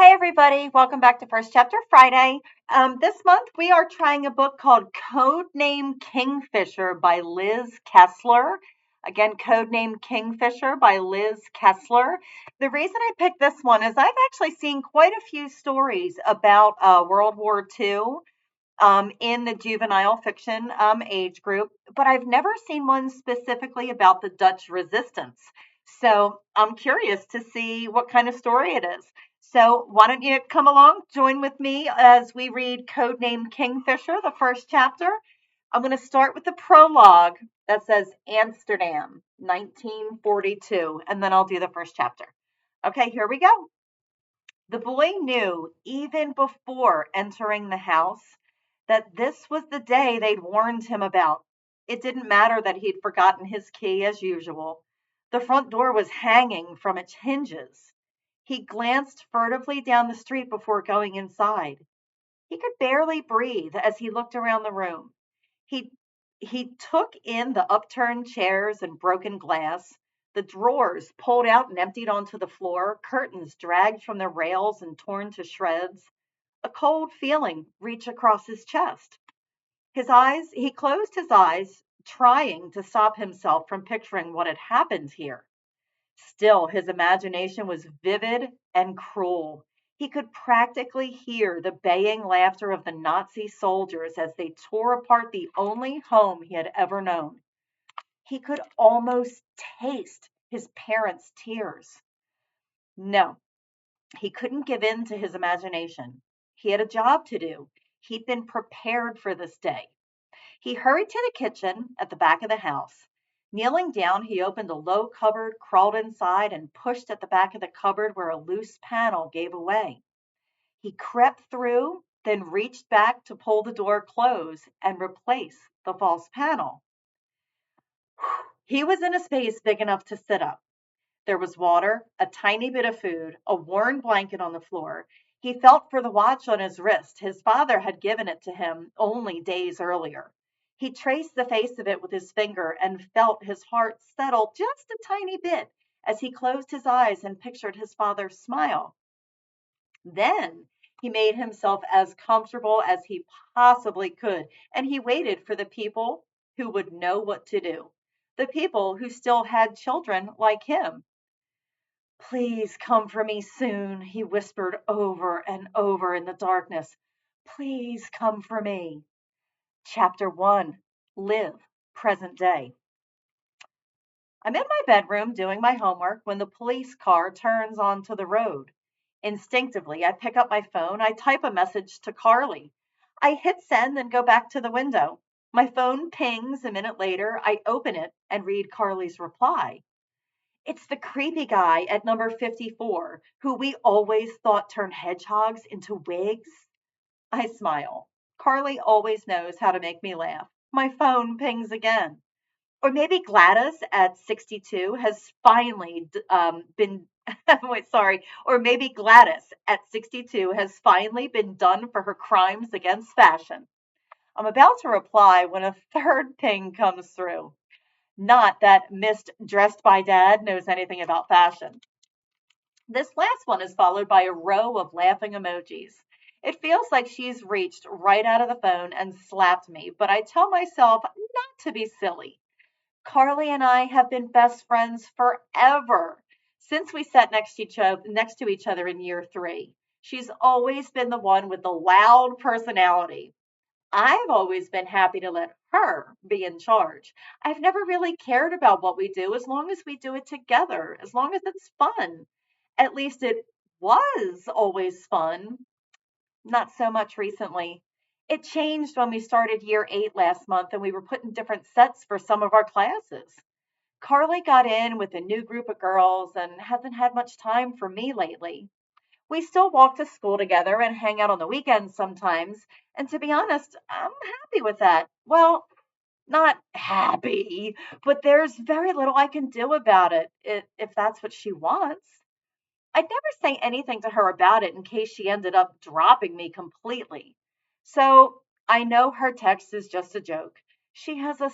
Hi, everybody. Welcome back to First Chapter Friday. This month, we are trying a book called Codename Kingfisher by Liz Kessler. Again, Codename Kingfisher by Liz Kessler. The reason I picked this one is I've actually seen quite a few stories about World War II in the juvenile fiction age group, but I've never seen one specifically about the Dutch resistance. So I'm curious to see what kind of story it is. So why don't you come along, join with me as we read Codename Kingfisher, the first chapter. I'm going to start with the prologue that says Amsterdam, 1942, and then I'll do the first chapter. Okay, here we go. The boy knew, even before entering the house, that this was the day they'd warned him about. It didn't matter that he'd forgotten his key as usual. The front door was hanging from its hinges. He glanced furtively down the street before going inside. He could barely breathe as he looked around the room. He he took in the upturned chairs and broken glass, the drawers pulled out and emptied onto the floor, curtains dragged from the rails and torn to shreds. A cold feeling reached across his chest. He closed his eyes, trying to stop himself from picturing what had happened here. Still, his imagination was vivid and cruel. He could practically hear the baying laughter of the Nazi soldiers as they tore apart the only home he had ever known. He could almost taste his parents' tears. No, he couldn't give in to his imagination. He had a job to do. He'd been prepared for this day. He hurried to the kitchen at the back of the house. Kneeling down, he opened a low cupboard, crawled inside, and pushed at the back of the cupboard where a loose panel gave away. He crept through, then reached back to pull the door close and replace the false panel. He was in a space big enough to sit up. There was water, a tiny bit of food, a worn blanket on the floor. He felt for the watch on his wrist. His father had given it to him only days earlier. He traced the face of it with his finger and felt his heart settle just a tiny bit as he closed his eyes and pictured his father's smile. Then he made himself as comfortable as he possibly could, and he waited for the people who would know what to do. The people who still had children like him. "Please come for me soon," he whispered over and over in the darkness. "Please come for me." Chapter 1. Live, present day. I'm in my bedroom doing my homework when the police car turns onto the road. Instinctively, I pick up my phone. I type a message to Carly. I hit send and go back to the window. My phone pings a minute later. I open it and read Carly's reply. It's the creepy guy at number 54 who we always thought turned hedgehogs into wigs. I smile. Carly always knows how to make me laugh. My phone pings again. Or maybe Gladys at 62 has finally been, wait, sorry. Or maybe Gladys at 62 has finally been done for her crimes against fashion. I'm about to reply when a third ping comes through. Not that Miss Dressed by Dad knows anything about fashion. This last one is followed by a row of laughing emojis. It feels like she's reached right out of the phone and slapped me, but I tell myself not to be silly. Carly and I have been best friends forever since we sat next to each other in year 3. She's always been the one with the loud personality. I've always been happy to let her be in charge. I've never really cared about what we do as long as we do it together, as long as it's fun. At least it was always fun. Not so much recently. It changed when we started year 8 last month and we were put in different sets for some of our classes. Carly got in with a new group of girls and hasn't had much time for me lately. We still walk to school together and hang out on the weekends sometimes. And to be honest, I'm happy with that. Well, not happy, but there's very little I can do about it if that's what she wants. I'd never say anything to her about it in case she ended up dropping me completely. So I know her text is just a joke. She has a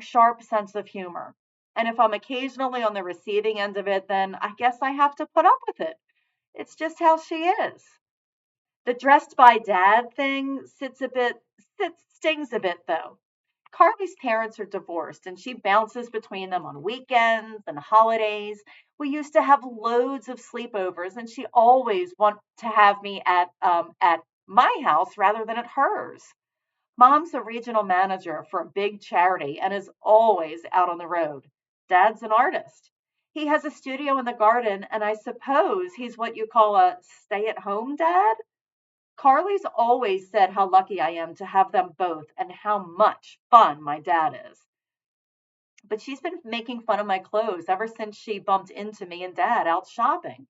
sharp sense of humor. And if I'm occasionally on the receiving end of it, then I guess I have to put up with it. It's just how she is. The dressed by dad thing stings a bit though. Carly's parents are divorced and she bounces between them on weekends and holidays. We used to have loads of sleepovers and she always wanted to have me at my house rather than at hers. Mom's a regional manager for a big charity and is always out on the road. Dad's an artist. He has a studio in the garden, and I suppose he's what you call a stay at home dad. Carly's always said how lucky I am to have them both and how much fun my dad is. But she's been making fun of my clothes ever since she bumped into me and dad out shopping.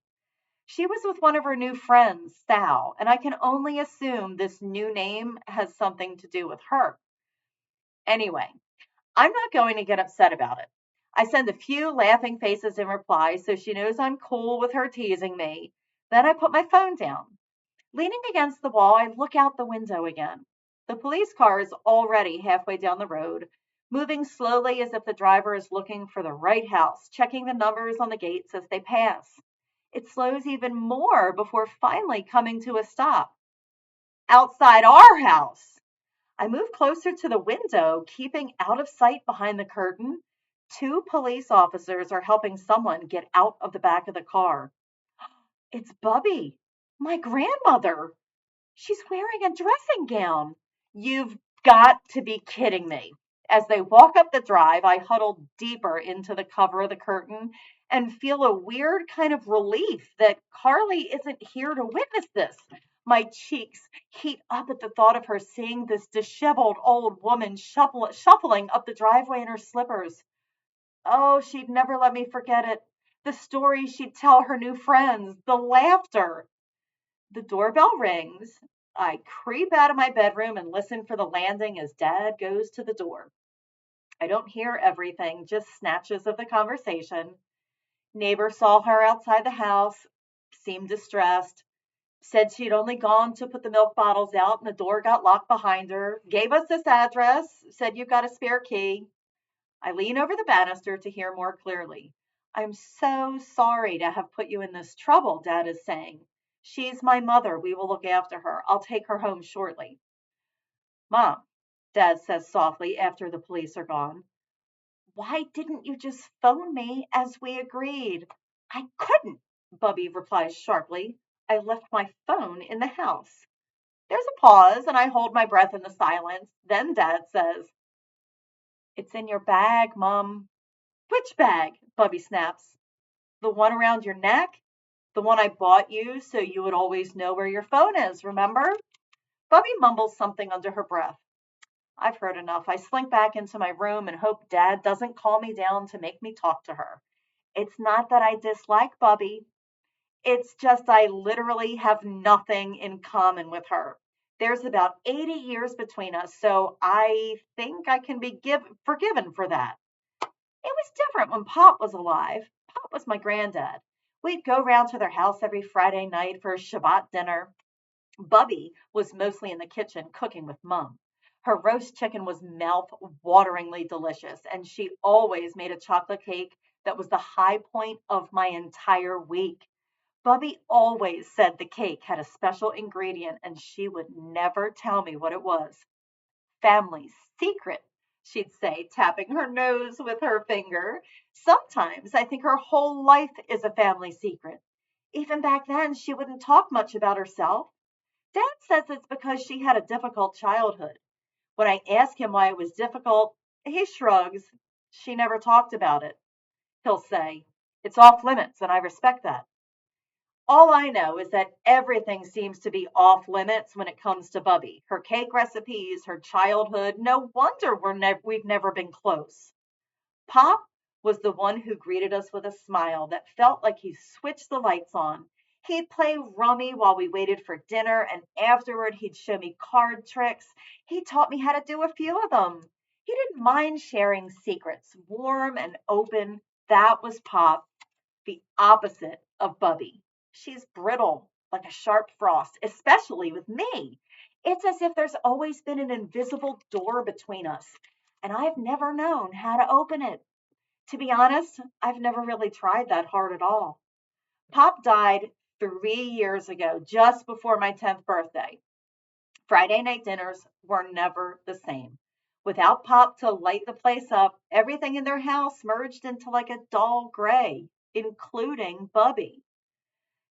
She was with one of her new friends, Sal, and I can only assume this new name has something to do with her. Anyway, I'm not going to get upset about it. I send a few laughing faces in reply so she knows I'm cool with her teasing me. Then I put my phone down. Leaning against the wall, I look out the window again. The police car is already halfway down the road, moving slowly as if the driver is looking for the right house, checking the numbers on the gates as they pass. It slows even more before finally coming to a stop. Outside our house! I move closer to the window, keeping out of sight behind the curtain. Two police officers are helping someone get out of the back of the car. It's Bubby, my grandmother. She's wearing a dressing gown. You've got to be kidding me. As they walk up the drive, I huddle deeper into the cover of the curtain and feel a weird kind of relief that Carly isn't here to witness this. My cheeks heat up at the thought of her seeing this disheveled old woman shuffling up the driveway in her slippers. Oh, she'd never let me forget it. The stories she'd tell her new friends, the laughter. The doorbell rings. I creep out of my bedroom and listen for the landing as Dad goes to the door. I don't hear everything, just snatches of the conversation. Neighbor saw her outside the house, seemed distressed, said she'd only gone to put the milk bottles out and the door got locked behind her, gave us this address, said you've got a spare key. I lean over the banister to hear more clearly. I'm so sorry to have put you in this trouble, Dad is saying. She's my mother. We will look after her. I'll take her home shortly. Mom, Dad says softly after the police are gone. Why didn't you just phone me as we agreed? I couldn't, Bubby replies sharply. I left my phone in the house. There's a pause, and I hold my breath in the silence. Then Dad says, it's in your bag, Mom. Which bag? Bubby snaps. The one around your neck? The one I bought you so you would always know where your phone is, remember? Bubby mumbles something under her breath. I've heard enough. I slink back into my room and hope Dad doesn't call me down to make me talk to her. It's not that I dislike Bubby. It's just I literally have nothing in common with her. There's about 80 years between us, so I think I can be forgiven for that. It was different when Pop was alive. Pop was my granddad. We'd go round to their house every Friday night for a Shabbat dinner. Bubby was mostly in the kitchen cooking with Mum. Her roast chicken was mouth-wateringly delicious, and she always made a chocolate cake that was the high point of my entire week. Bubby always said the cake had a special ingredient, and she would never tell me what it was. Family secret, she'd say, tapping her nose with her finger. Sometimes I think her whole life is a family secret. Even back then, she wouldn't talk much about herself. Dad says it's because she had a difficult childhood. When I ask him why it was difficult, he shrugs. She never talked about it. He'll say, it's off limits, and I respect that. All I know is that everything seems to be off limits when it comes to Bubby. Her cake recipes, her childhood. No wonder we've never been close. Pop was the one who greeted us with a smile that felt like he switched the lights on. He'd play rummy while we waited for dinner, and afterward he'd show me card tricks. He taught me how to do a few of them. He didn't mind sharing secrets, warm and open. That was Pop, the opposite of Bubby. She's brittle, like a sharp frost, especially with me. It's as if there's always been an invisible door between us, and I've never known how to open it. To be honest, I've never really tried that hard at all. Pop died 3 years ago, just before my 10th birthday. Friday night dinners were never the same. Without Pop to light the place up, everything in their house merged into like a dull gray, including Bubby.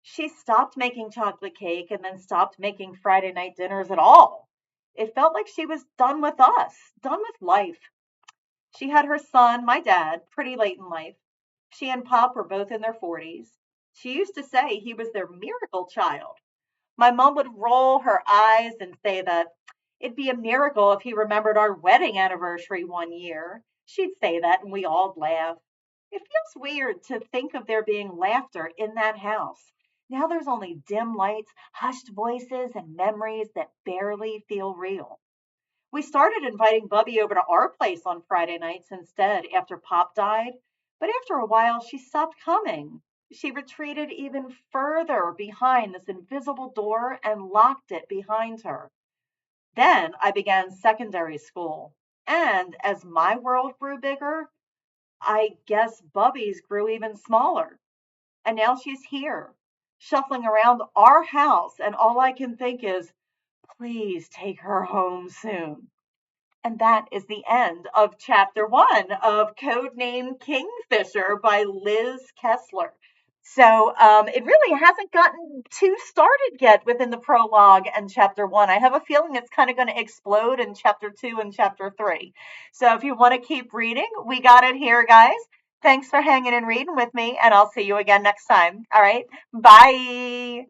She stopped making chocolate cake and then stopped making Friday night dinners at all. It felt like she was done with us, done with life. She had her son, my dad, pretty late in life. She and Pop were both in their 40s. She used to say he was their miracle child. My mom would roll her eyes and say that it'd be a miracle if he remembered our wedding anniversary one year. She'd say that and we all laugh. It feels weird to think of there being laughter in that house. Now there's only dim lights, hushed voices, and memories that barely feel real. We started inviting Bubby over to our place on Friday nights instead after Pop died, but after a while she stopped coming. She retreated even further behind this invisible door and locked it behind her. Then I began secondary school, and as my world grew bigger, I guess Bubby's grew even smaller. And now she's here, shuffling around our house, and all I can think is, please take her home soon. And that is the end of chapter 1 of Codename Kingfisher by Liz Kessler. So it really hasn't gotten too started yet within the prologue and chapter 1. I have a feeling it's kind of going to explode in chapter 2 and chapter 3. So if you want to keep reading, we got it here, guys. Thanks for hanging and reading with me, and I'll see you again next time. All right. Bye.